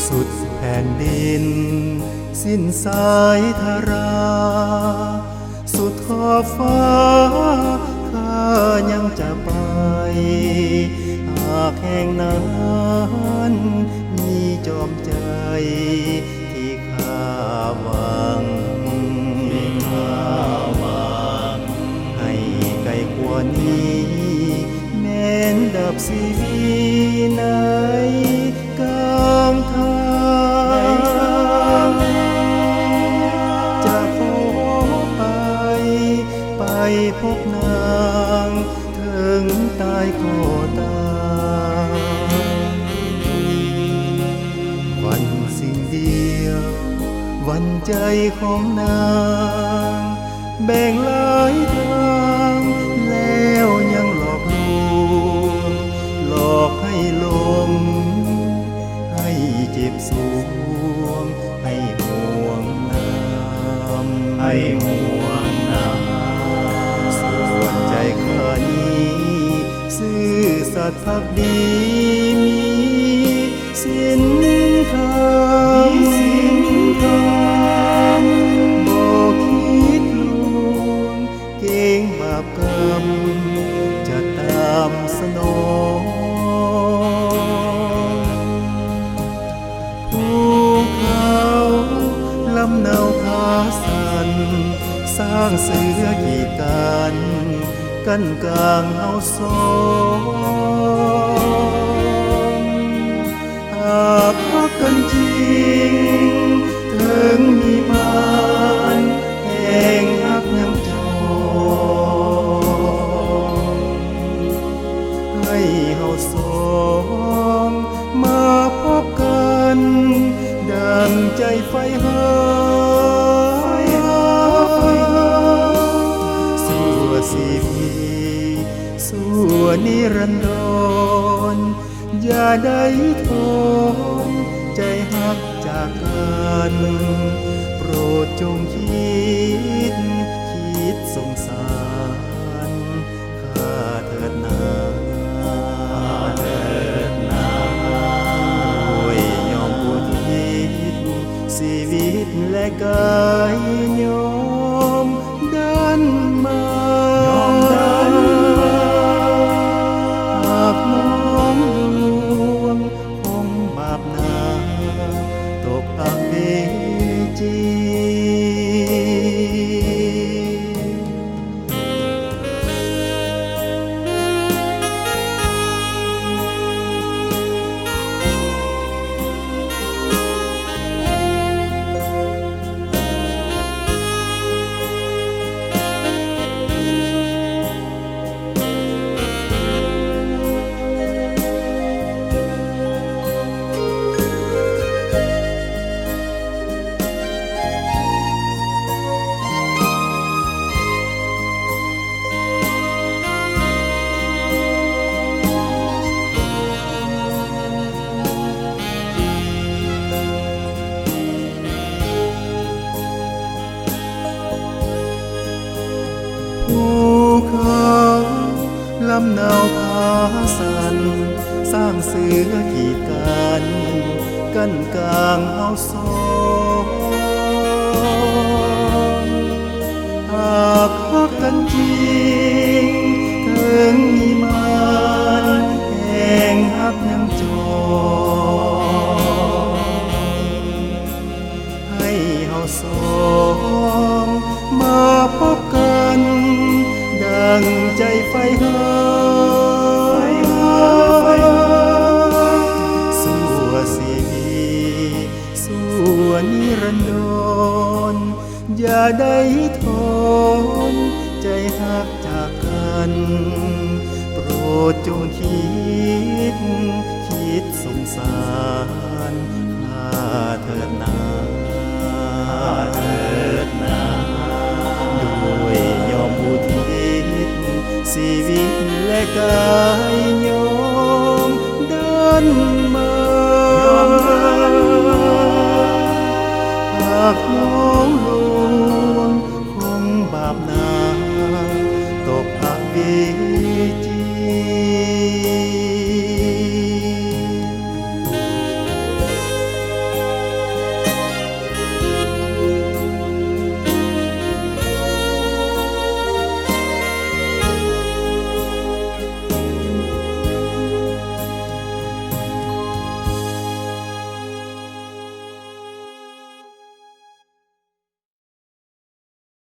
สุดแผ่นดินสิ้นสายธาราสุดขอบฟ้าข้ายังจะไปหากแห่งนั้นมีจอมใจที่ข้าหวังให้ไกลกว่านี้แม้นดับสีในกลางทางจะพบไปพบนางถึงตายก็ตามวันสิ่งเดียววันใจของนางแบ่งหลายทางแล้วยังหลอกลวงหลอกให้หลงให้เจ็บสวงให้ห่วงน้ำให้ห่วงน้ำส่วนใจข้านี้ซื่อสัตย์ภักดีมีศีลธรรมบ่คิดลวงเก่งบาปกรรมจะตามสนองภูเขาลำเนาผาสันสร้างเสือกีดกันกลางเอาสองหากพักกันจริงถึงมีมารแห่งฮักยังจองให้เฮาสองมาพบกันดังใจไฟหาสิพีสู่นิรันดรอย่าได้ทนใจหักจากกันโปรดจงคิดสงสารข้าเถิดนาด้วยยอมอุทิศชีวิตและกายยอมดันมาหากน้องลวงคงบาปหนาตกอเวจี ภูเขาลำเนาผาสันสร้างเสือกีดกันกลางเอาสองหากพักกันจริงถึงมีมารแห่งฮักยังจองให้เฮาสองมาพบกันดังใจไฟหาสู่สิพีสู่นิรันดรอย่าได้ทนใจหักจากกันโปรดจงคิดสงสารข้าเถิดนาด้วยยอมอุทิศชีวิตและกายยอมเดินมาหากน้